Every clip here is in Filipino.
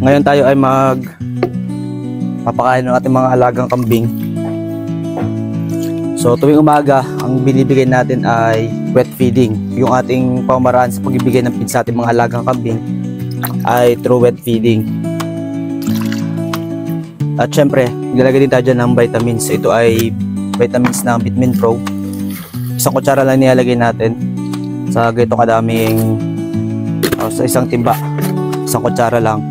Ngayon tayo ay papakain ng ating mga alagang kambing. So tuwing umaga, ang binibigay natin ay wet feeding. Yung ating pamamaraan sa pagbibigay ng feed sa ating mga alagang kambing ay through wet feeding. At syempre, nilalagay din tayo dyan ng vitamins. Ito ay vitamins ng Vitamin Pro. Isang kutsara lang nilalagay natin sa ganito kadaming sa isang timba. Isang kutsara lang.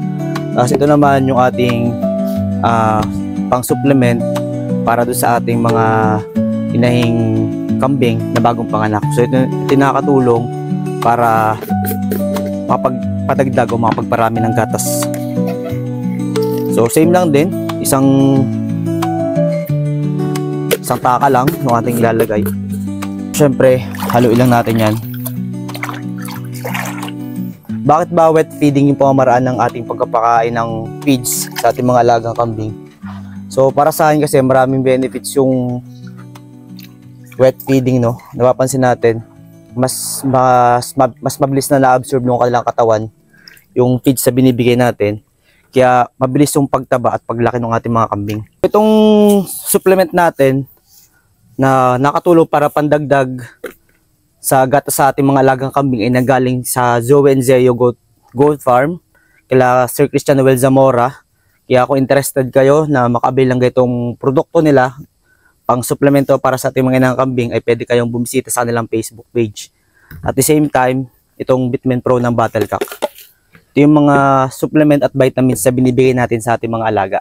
Tapos ito naman yung ating pang supplement para doon sa ating mga inahing kambing na bagong panganak. So ito nakakatulong para makapagpadagdag o makapagparami ng gatas. So same lang din, isang taka lang ng ating ilalagay. Siyempre, haluin lang natin yan. Bakit ba wet feeding yung pamamaraan ng ating pagpapakain ng feeds sa ating mga alagang kambing? So para sa akin kasi maraming benefits yung wet feeding, no? Napapansin natin mas mabilis na na-absorb ng kanilang katawan yung feeds na binibigay natin. Kaya mabilis yung pagtaba at paglaki ng ating mga kambing. Itong supplement natin na nakatulong para pandagdag sa gatas sa ating mga alagang kambing ay nanggaling sa Zoe and Zeo Goat Farm kila Sir Christian Noel Zamora. Kaya kung interested kayo na makabili ng itong produkto nila pang suplemento para sa ating mga inang kambing, ay pwede kayong bumisita sa kanilang Facebook page. At the same time, itong Vitamin Pro ng Battlecock. Ito yung mga supplement at vitamins na binibigay natin sa ating mga alaga.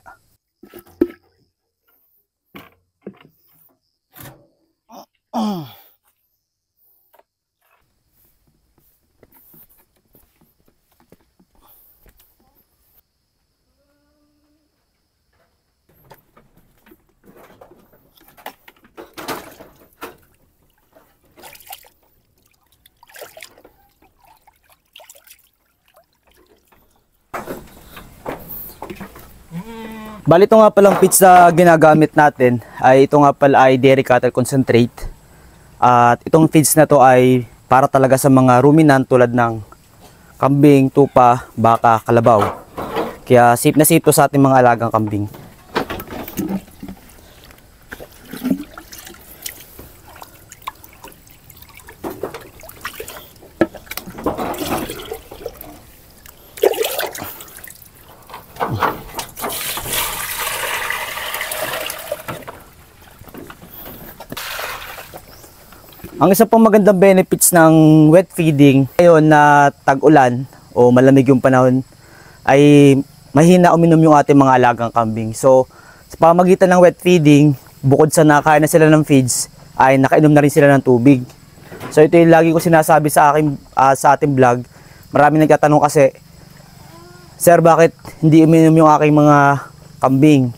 Bali, ito nga palang feeds na ginagamit natin ay ito nga pala ay dairy cattle concentrate. At itong feeds na to ay para talaga sa mga ruminant tulad ng kambing, tupa, baka, kalabaw. Kaya safe na safe to sa ating mga alagang kambing. Ang isa pang magandang benefits ng wet feeding ngayon na tag-ulan o malamig yung panahon ay mahina uminom yung ating mga alagang kambing. So sa pamamagitan ng wet feeding, bukod sa nakain na sila ng feeds, ay nakainom na rin sila ng tubig. So ito yung lagi ko sinasabi sa ating vlog. Maraming nagtatanong kasi, Sir, bakit hindi uminom yung aking mga kambing?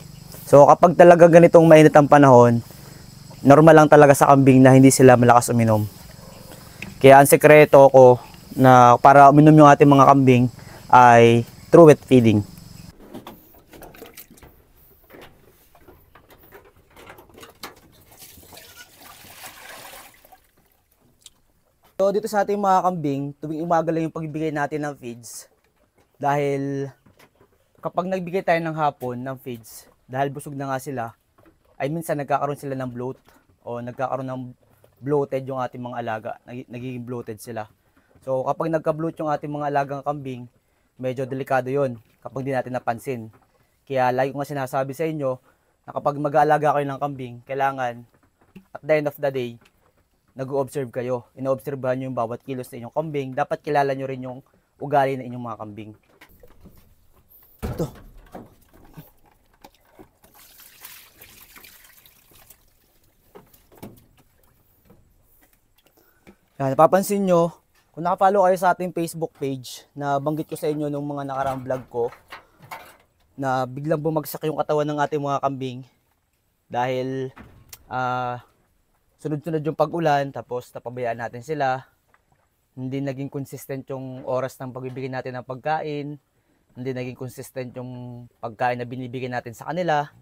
So kapag talaga ganitong mainit ang panahon, normal lang talaga sa kambing na hindi sila malakas uminom. Kaya ang sekreto ko na para uminom yung ating mga kambing ay through wet feeding. So dito sa ating mga kambing, tuwing umaga lang yung pagbibigay natin ng feeds. Dahil kapag nagbigay tayo ng hapon ng feeds, dahil busog na nga sila, ay minsan nagkakaroon sila ng bloat o nagkakaroon ng bloated yung ating mga alaga, nagiging bloated sila. So kapag nagka-bloat yung ating mga alagang kambing, medyo delikado yon kapag di natin napansin. Kaya lagi ko nga sinasabi sa inyo na kapag mag-aalaga kayo ng kambing, kailangan at the end of the day, nag-o-observe kayo. Ino-observehan nyo yung bawat kilos na inyong kambing. Dapat kilala nyo rin yung ugali na inyong mga kambing. Ito. Napapansin nyo, kung nakapollow kayo sa ating Facebook page, na banggit ko sa inyo nung mga nakaraang vlog ko, na biglang bumagsak yung katawan ng ating mga kambing dahil sunod-sunod yung pag-ulan, tapos napabayaan natin sila. Hindi naging consistent yung oras ng pagbibigay natin ng pagkain, hindi naging consistent yung pagkain na binibigay natin sa kanila.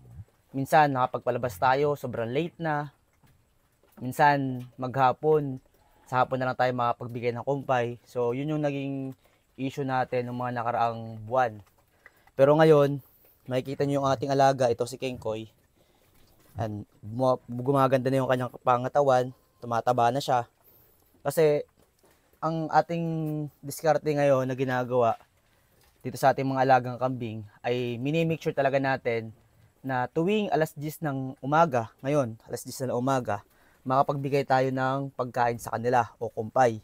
Minsan nakapagpalabas tayo, sobrang late na. Minsan maghapon, sa hapon na lang tayo makapagbigay ng kumpay. So yun yung naging issue natin ng mga nakaraang buwan. Pero ngayon, makikita nyo yung ating alaga, ito si Kengkoy. And gumaganda na yung kanyang pangatawan, tumataba na siya. Kasi ang ating diskarte ngayon na ginagawa dito sa ating mga alagang kambing ay minimake sure talaga natin na tuwing alas 10 ng umaga, ngayon alas 10 na ng umaga, makapagbigay tayo ng pagkain sa kanila o kumpay.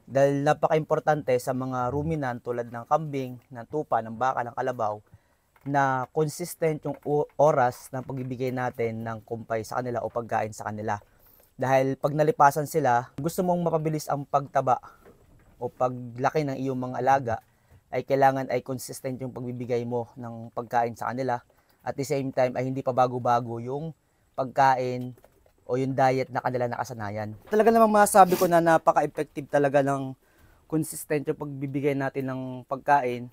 Dahil napaka-importante sa mga ruminant tulad ng kambing, ng tupa, ng baka, ng kalabaw, na consistent yung oras ng pagbibigay natin ng kumpay sa kanila o pagkain sa kanila. Dahil pag nalipasan sila, gusto mong mapabilis ang pagtaba o paglaki ng iyong mga alaga, ay kailangan ay consistent yung pagbibigay mo ng pagkain sa kanila. At the same time ay hindi pa bago-bago yung pagkain o yung diet na kanila nakasanayan. Talaga namang masasabi ko na napaka-effective talaga ng consistent yung pagbibigay natin ng pagkain.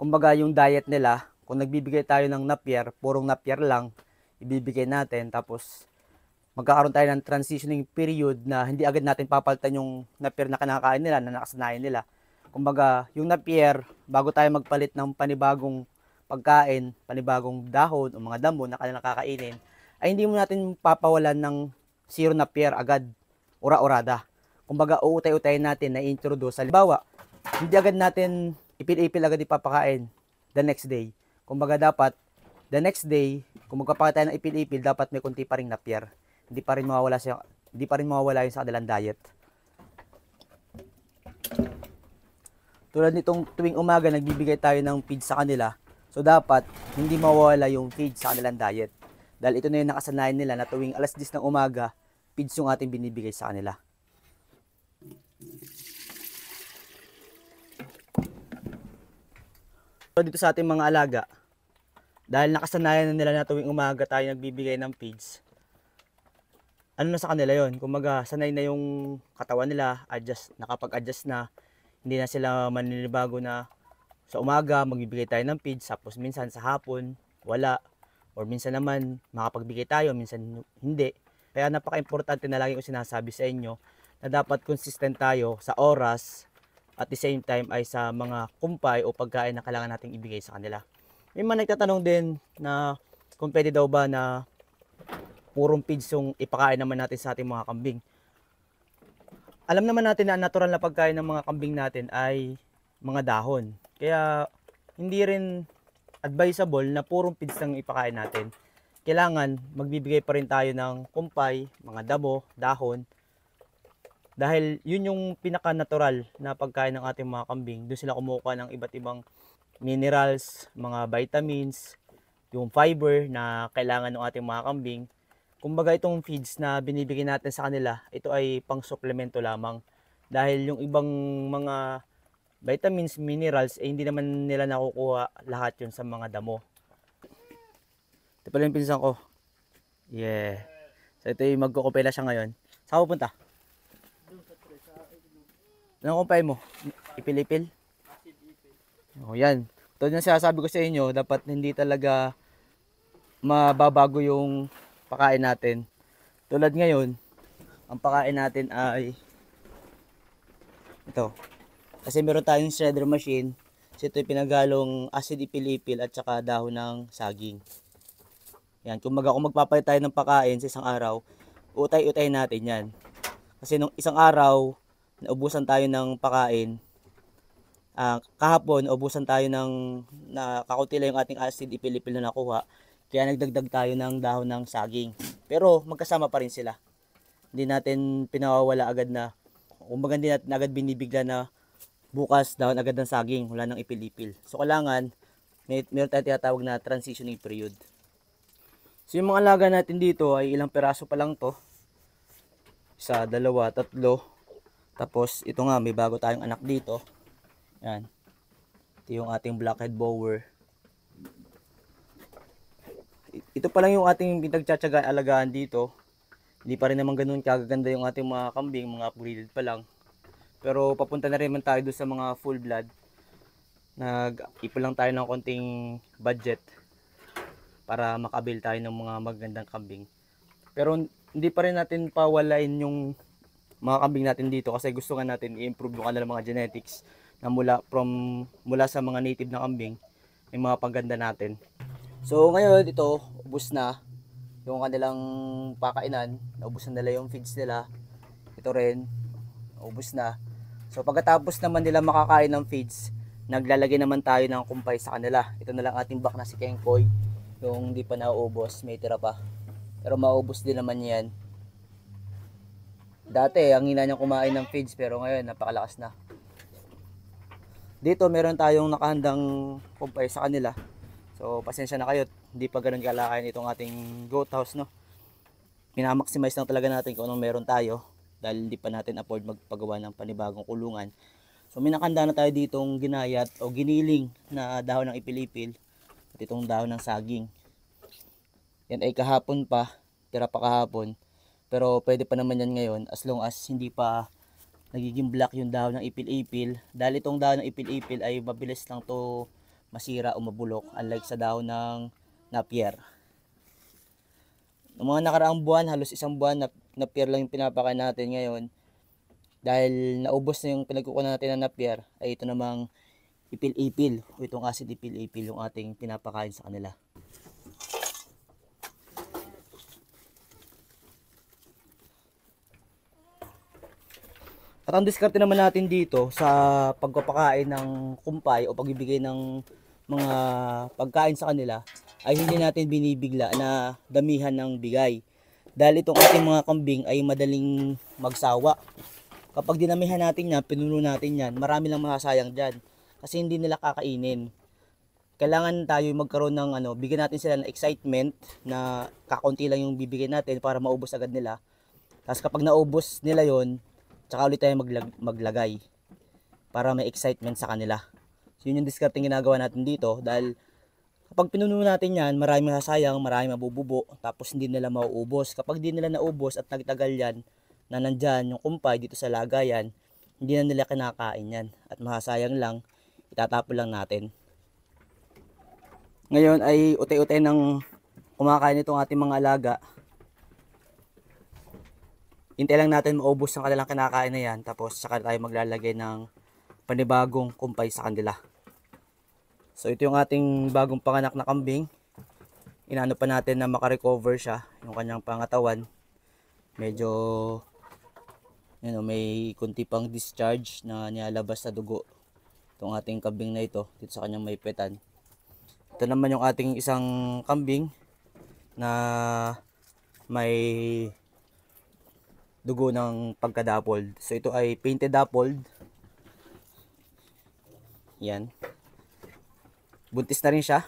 Kumbaga yung diet nila, kung nagbibigay tayo ng napier, purong napier lang, ibibigay natin. Tapos magkakaroon tayo ng transitioning period na hindi agad natin papalitan yung napier na kinakain nila, na nakasanayan nila. Kumbaga, yung napier, bago tayo magpalit ng panibagong pagkain, panibagong dahon o mga damo na kanilang kakainin, ay hindi mo natin papawalan ng zero napier agad, ura-urada. Kumbaga, uutay-utayin natin na introduce. Halimbawa, hindi agad natin ipil-ipil agad ipapakain the next day. Kumbaga, dapat the next day, kung magpapakain tayo ng ipil-ipil, dapat may kunti pa ring napier. Hindi pa rin mawawala yung sa kanilang diet. Tulad nitong tuwing umaga, nagbibigay tayo ng feed sa kanila. So, dapat hindi mawawala yung feed sa kanilang diet. Dahil ito na yung nakasanayan nila na tuwing alas 10 ng umaga, feeds yung ating binibigay sa kanila. So, dito sa ating mga alaga, dahil nakasanayan na nila na tuwing umaga tayo nagbibigay ng feeds, ano na sa kanila yon? Kumaga, sanay na yung katawan nila, nakapag-adjust na, hindi na sila maninibago na sa umaga magbibigay tayo ng feeds, tapos minsan sa hapon wala, or minsan naman makapagbigay tayo, minsan hindi. Kaya napaka-importante na lagi ko sinasabi sa inyo na dapat consistent tayo sa oras, at the same time ay sa mga kumpay o pagkain na kailangan nating ibigay sa kanila. May mga nagtatanong din na kung pwede daw ba na purong feeds yung ipakain naman natin sa ating mga kambing. Alam naman natin na natural na pagkain ng mga kambing natin ay mga dahon. Kaya hindi rin advisable na purong feeds lang ipakain natin. Kailangan magbibigay pa rin tayo ng kumpay, mga damo, dahon. Dahil yun yung pinaka-natural na pagkain ng ating mga kambing. Doon sila kumukuha ng iba't ibang minerals, mga vitamins, yung fiber na kailangan ng ating mga kambing. Kumbaga itong feeds na binibigay natin sa kanila, ito ay pang suplemento lamang. Dahil yung ibang mga vitamins, minerals, hindi naman nila nakukuha lahat yun sa mga damo. Ito pala yung pinsan ko. Yeah. So ito yung magkukupela siya ngayon. Saan pupunta? Anong kumpay mo? Ipil-ipil? O yan. Ito yung sinasabi ko sa inyo, dapat hindi talaga mababago yung pakain natin. Tulad ngayon, ang pakain natin ay ito. Kasi meron tayong shredder machine. So ito yung pinagalong acid ipil-ipil at saka dahon ng saging. Yan, kung magpapalit tayo ng pakain sa isang araw, utay-utay natin yan. Kasi nung isang araw, naubusan tayo ng pakain. Kahapon, naubusan tayo ng kakunti lang yung ating acid ipil-ipil na nakuha. Kaya nagdagdag tayo ng dahon ng saging. Pero magkasama pa rin sila. Hindi natin pinawawala agad na, kumbaga hindi natin agad binibigla na bukas dahon agad ng saging, wala nang ipil-ipil. So kailangan, meron tayong tinatawag na transitioning period. So yung mga alaga natin dito ay ilang peraso pa lang to. Isa, dalawa, tatlo. Tapos ito nga, may bago tayong anak dito. Yan. Ito yung ating blackhead bower. Ito pa lang yung ating pinagtsatsaga alagaan dito. Hindi pa rin naman ganun kagaganda yung ating mga kambing, mga upgraded pa lang. Pero papunta na rin man tayo doon sa mga full blood. Nag-ipon lang tayo ng konting budget para makabil tayo ng mga magandang kambing. Pero hindi pa rin natin pawalain yung mga kambing natin dito kasi gusto nga natin i-improve yung kanilang mga genetics na mula sa mga native na kambing yung mga pangganda natin. So ngayon ito, ubos na yung kanilang pakainan, naubos na nila yung feeds nila. Ito rin, ubos na. So pagkatapos naman nila makakain ng feeds, naglalagay naman tayo ng kumpay sa kanila. Ito na lang ating bak na si Kengkoy, yung hindi pa nauubos, may tira pa. Pero maubos din naman yan. Dati ang hina niyang kumain ng feeds, pero ngayon napakalakas na. Dito meron tayong nakahandang kumpay sa kanila. So pasensya na kayo, hindi pa ganun kalakayan itong ating goat house, no. Minamaximize lang talaga natin kung anong meron tayo, dahil hindi pa natin afford magpagawa ng panibagong kulungan. So may nakahanda na tayo ditong ginayat o giniling na dahon ng ipilipil at itong dahon ng saging. Yan ay kahapon pa, tira pa kahapon, pero pwede pa naman yan ngayon as long as hindi pa nagiging black yung dahon ng ipil-ipil. Dahil itong dahon ng ipil-ipil ay mabilis lang to masira o mabulok, unlike sa dahon ng napier. Noong mga nakaraang buwan, halos isang buwan, napier lang yung pinapakain natin. Ngayon, dahil naubos na yung pinagkukunan natin ng napier, ay ito namang ipil-ipil o itong acid ipil-ipil yung ating pinapakain sa kanila. At ang diskarte naman natin dito sa pagpapakain ng kumpay o pagbibigay ng mga pagkain sa kanila ay hindi natin binibigla na damihan ng bigay. Dahil itong ating mga kambing ay madaling magsawa. Kapag dinamihan natin yan, pinuno natin yan, marami lang masasayang dyan. Kasi hindi nila kakainin. Kailangan tayo magkaroon ng bigyan natin sila ng excitement na kakaunti lang yung bibigyan natin para maubos agad nila. Tapos kapag naubos nila yon, tsaka ulit tayo maglagay para may excitement sa kanila. So yun yung discarding ginagawa natin dito, dahil kapag pinuno natin yan, marami masasayang, marami mabububo, tapos hindi nila mauubos. Kapag hindi nila naubos at nagtagal yan, na nandyan yung kumpay dito sa lagayan, hindi na nila kinakain yan at masasayang lang, itatapon lang natin. Ngayon ay utay-utay ng kumakain itong ating mga alaga. Hintay lang natin maubos ang kanilang kinakain na yan, tapos saka tayo maglalagay ng panibagong kumpay sa kanila. So ito yung ating bagong panganak na kambing. Inano pa natin na makarecover siya, yung kanyang pangatawan. Medyo may kunti pang discharge na nilalabas sa dugo itong ating kambing na ito dito sa kanyang may petan. Ito naman yung ating isang kambing na may dugo ng pagka-dappled. So ito ay painted dappled. Yan. Buntis na rin siya.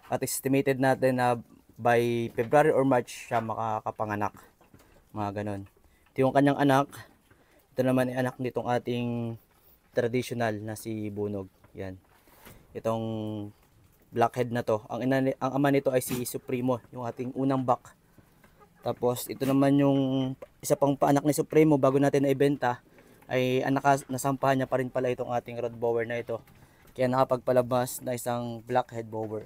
At estimated natin na by February or March siya makakapanganak. Mga ganon. Ito yung kanyang anak. Ito naman ay anak nitong ating traditional na si Bunog. Yan. Itong blackhead na to. Ang ama nito ay si Supremo, yung ating unang bak. Tapos ito naman yung isa pang paanak ni Supremo bago natin na ibenta, ay nasampahan niya pa rin pala itong ating rod bower na ito. Kaya nakapagpalabas na isang blackhead bower.